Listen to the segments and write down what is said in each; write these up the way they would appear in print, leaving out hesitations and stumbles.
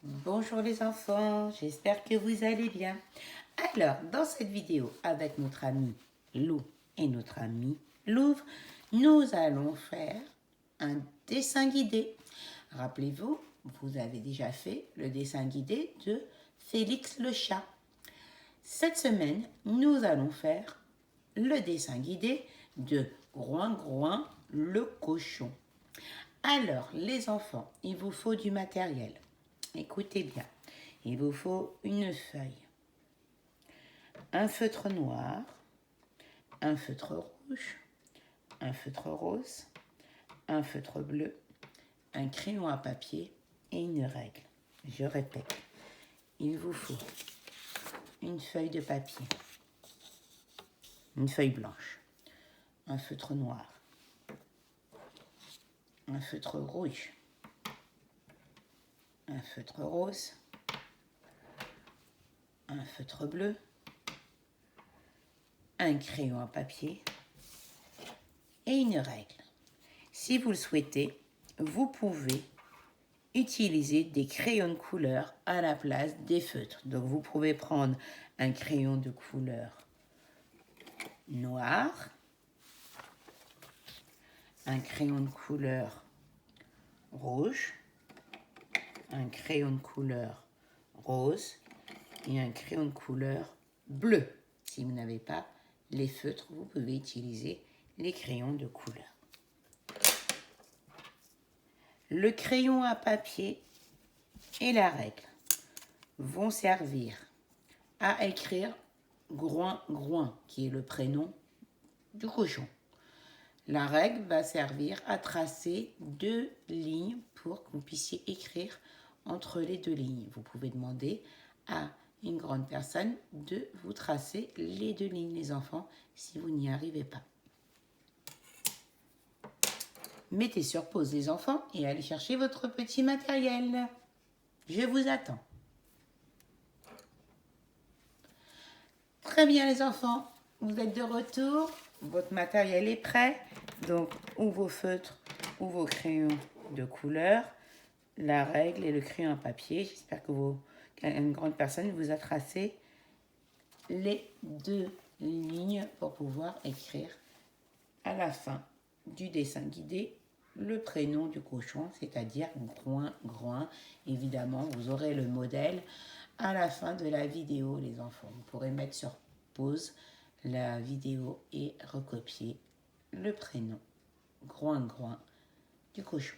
Bonjour les enfants, j'espère que vous allez bien. Alors, dans cette vidéo, avec notre ami Lou et notre ami Louvre, nous allons faire un dessin guidé. Rappelez-vous, vous avez déjà fait le dessin guidé de Félix le chat. Cette semaine, nous allons faire le dessin guidé de Groin-Groin le cochon. Alors, les enfants, il vous faut du matériel. Écoutez bien, il vous faut une feuille, un feutre noir, un feutre rouge, un feutre rose, un feutre bleu, un crayon à papier et une règle. Je répète, il vous faut une feuille de papier, une feuille blanche, un feutre noir, un feutre rouge, un feutre rose, un feutre bleu, un crayon à papier et une règle. Si vous le souhaitez, vous pouvez utiliser des crayons de couleur à la place des feutres. Donc vous pouvez prendre un crayon de couleur noir, un crayon de couleur rouge, un crayon de couleur rose et un crayon de couleur bleu. Si vous n'avez pas les feutres, vous pouvez utiliser les crayons de couleur. Le crayon à papier et la règle vont servir à écrire Groin-Groin, qui est le prénom du cochon. La règle va servir à tracer 2 lignes pour que vous puissiez écrire entre les 2 lignes. Vous pouvez demander à une grande personne de vous tracer les 2 lignes, les enfants, si vous n'y arrivez pas. Mettez sur pause les enfants et allez chercher votre petit matériel. Je vous attends. Très bien les enfants, vous êtes de retour, votre matériel est prêt. Donc ou vos feutres ou vos crayons de couleur, la règle et le crayon à papier. J'espère que une grande personne vous a tracé les 2 lignes pour pouvoir écrire à la fin du dessin guidé le prénom du cochon, c'est-à-dire Groin-Groin. Évidemment, vous aurez le modèle à la fin de la vidéo, les enfants. Vous pourrez mettre sur pause la vidéo et recopier le prénom Groin-Groin du cochon.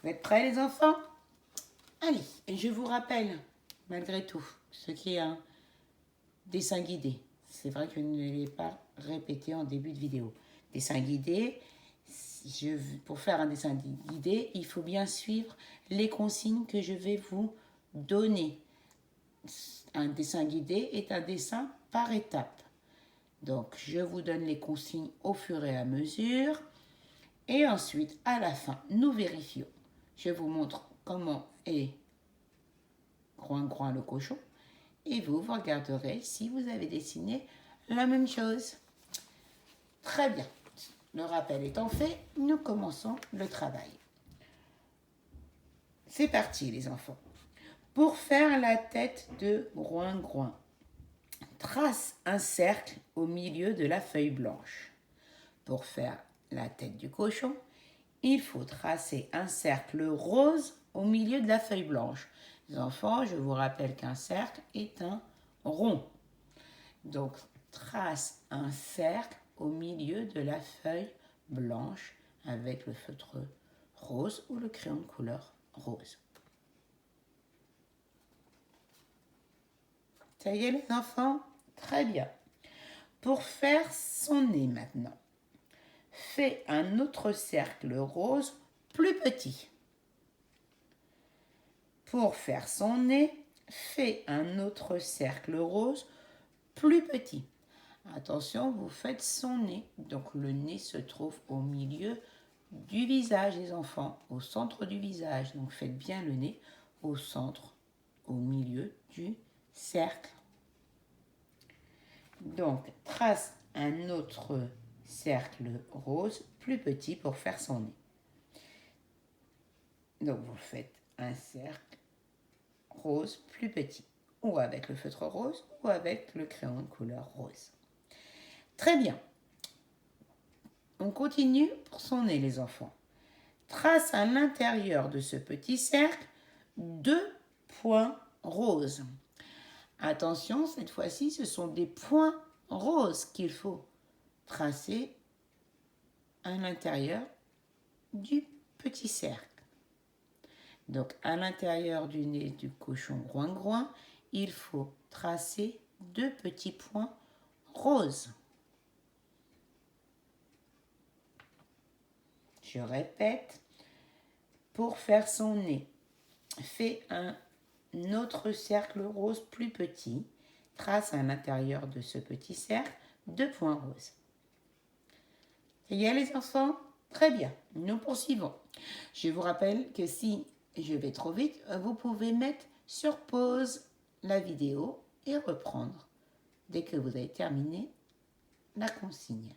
Vous êtes prêts, les enfants? Allez, et je vous rappelle, malgré tout, ce qui est un dessin guidé. C'est vrai que je ne l'ai pas répété en début de vidéo. Dessin guidé, pour faire un dessin guidé, il faut bien suivre les consignes que je vais vous donner. Un dessin guidé est un dessin par étapes. Donc, je vous donne les consignes au fur et à mesure. Et ensuite, à la fin, nous vérifions. Je vous montre comment est Groin-Groin le cochon. Et vous regarderez si vous avez dessiné la même chose. Très bien. Le rappel étant fait, nous commençons le travail. C'est parti les enfants. Pour faire la tête de Groin-Groin, trace un cercle au milieu de la feuille blanche. Pour faire la tête du cochon, il faut tracer un cercle rose au milieu de la feuille blanche. Les enfants, je vous rappelle qu'un cercle est un rond. Donc, trace un cercle au milieu de la feuille blanche avec le feutre rose ou le crayon de couleur rose. Ça y est les enfants? Très bien. Pour faire son nez maintenant, fais un autre cercle rose plus petit. Pour faire son nez, fais un autre cercle rose plus petit. Attention, vous faites son nez. Donc le nez se trouve au milieu du visage, les enfants, au centre du visage. Donc faites bien le nez au centre, au milieu du cercle. Donc trace un autre cercle rose plus petit pour faire son nez. Donc vous faites un cercle rose plus petit, ou avec le feutre rose, ou avec le crayon de couleur rose. Très bien. On continue pour son nez, les enfants. Trace à l'intérieur de ce petit cercle 2 points roses. Attention, cette fois-ci, ce sont des points roses qu'il faut tracer à l'intérieur du petit cercle. Donc, à l'intérieur du nez du cochon groin-groin, il faut tracer 2 petits points roses. Je répète, pour faire son nez, fais un autre cercle rose plus petit. Trace à l'intérieur de ce petit cercle 2 points roses. Ça y est les enfants? Très bien, nous poursuivons. Je vous rappelle que si je vais trop vite, vous pouvez mettre sur pause la vidéo et reprendre dès que vous avez terminé la consigne.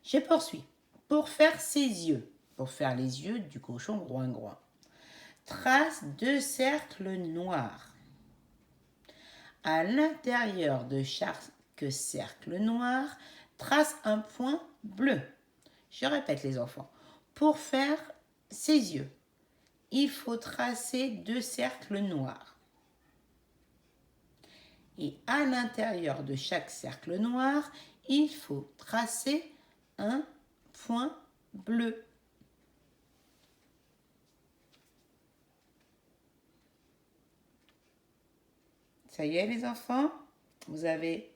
Je poursuis. Pour faire ses yeux, pour faire les yeux du cochon groin-groin, trace 2 cercles noirs. À l'intérieur de chaque cercle noir, trace un point bleu. Je répète les enfants. Pour faire ses yeux, il faut tracer 2 cercles noirs. Et à l'intérieur de chaque cercle noir, il faut tracer un point bleu. Ça y est les enfants, vous avez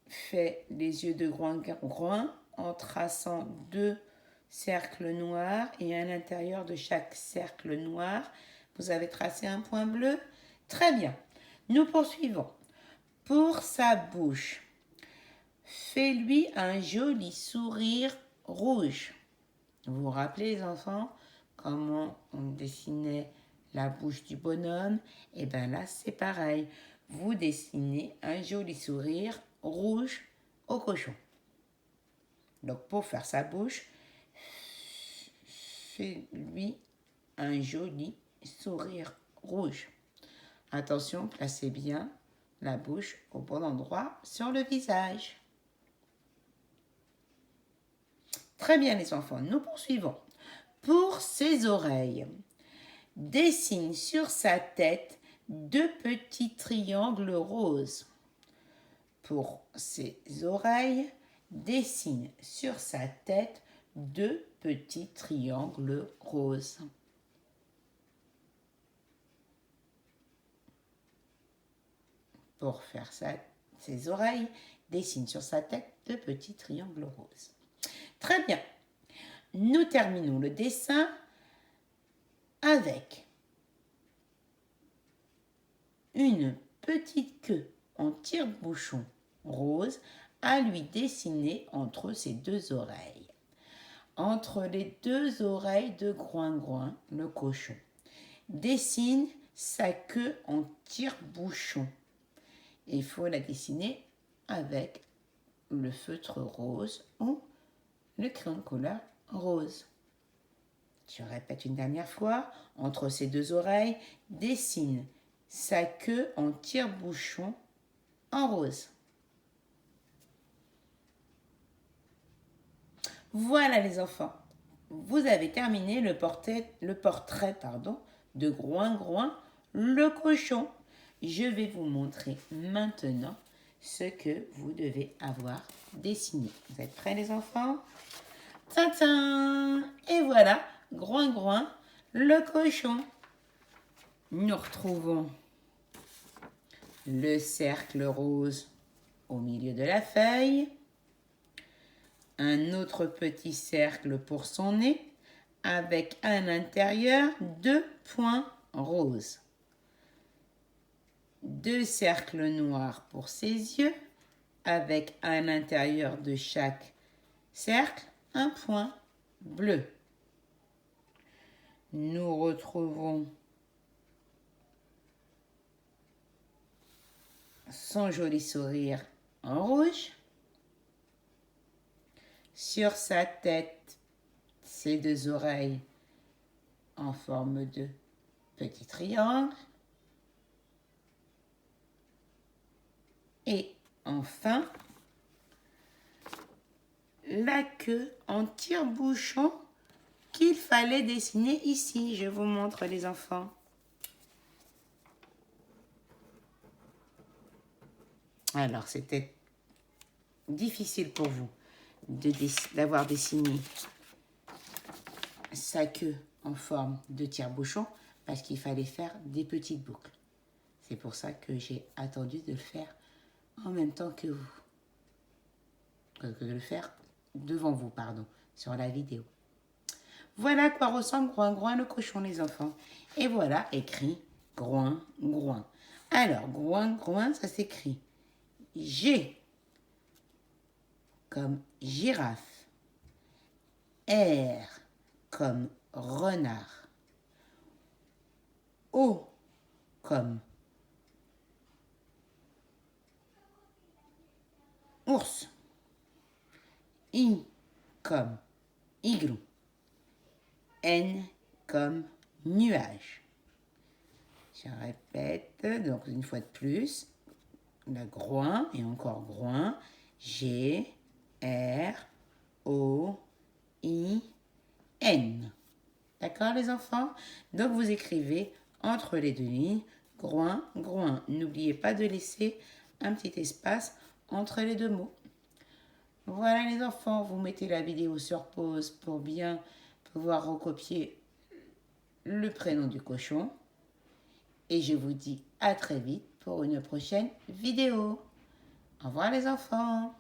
fait les yeux de groin-groin en traçant 2 cercles noirs et à l'intérieur de chaque cercle noir, vous avez tracé un point bleu. Très bien, nous poursuivons. Pour sa bouche, fais-lui un joli sourire rouge. Vous vous rappelez les enfants comment on dessinait la bouche du bonhomme? Et bien là c'est pareil, vous dessinez un joli sourire rouge au cochon. Donc pour faire sa bouche, fais-lui un joli sourire rouge. Attention, placez bien la bouche au bon endroit sur le visage. Très bien les enfants, nous poursuivons. Pour ses oreilles, dessine sur sa tête 2 petits triangles roses. Pour ses oreilles, dessine sur sa tête 2 petits triangles roses. Pour faire ses oreilles, dessine sur sa tête 2 petits triangles roses. Très bien. Nous terminons le dessin avec une petite queue en tire-bouchon rose à lui dessiner entre ses 2 oreilles. Entre les 2 oreilles de groin-groin, le cochon, dessine sa queue en tire-bouchon. Il faut la dessiner avec le feutre rose ou le crayon de couleur rose. Je répète une dernière fois, entre ces 2 oreilles, dessine sa queue en tire-bouchon en rose. Voilà les enfants, vous avez terminé le portrait de Groin-Groin le cochon. Je vais vous montrer maintenant ce que vous devez avoir dessiné. Vous êtes prêts les enfants? Tintin! Et voilà, Groin-Groin le cochon. Nous retrouvons le cercle rose au milieu de la feuille, un autre petit cercle pour son nez avec à l'intérieur 2 points roses, 2 cercles noirs pour ses yeux avec à l'intérieur de chaque cercle un point bleu. Nous retrouvons son joli sourire en rouge. Sur sa tête, ses 2 oreilles en forme de petit triangle. Et enfin, la queue en tire-bouchon qu'il fallait dessiner ici. Je vous montre les enfants. Alors, c'était difficile pour vous d'avoir dessiné sa queue en forme de tire-bouchon parce qu'il fallait faire des petites boucles. C'est pour ça que j'ai attendu de le faire en même temps que vous. De le faire devant vous, pardon, sur la vidéo. Voilà à quoi ressemble Groin Groin le cochon, les enfants. Et voilà écrit Groin Groin. Alors, Groin Groin, ça s'écrit G comme girafe, R comme renard, O comme ours, I comme igloo, N comme nuage. Je répète, donc une fois de plus, le groin et encore groin, G, R, O, I, N. D'accord les enfants? Donc vous écrivez entre les deux lignes, groin, groin. N'oubliez pas de laisser un petit espace entre les deux mots. Voilà les enfants, vous mettez la vidéo sur pause pour bien pouvoir recopier le prénom du cochon. Et je vous dis à très vite pour une prochaine vidéo. Au revoir les enfants.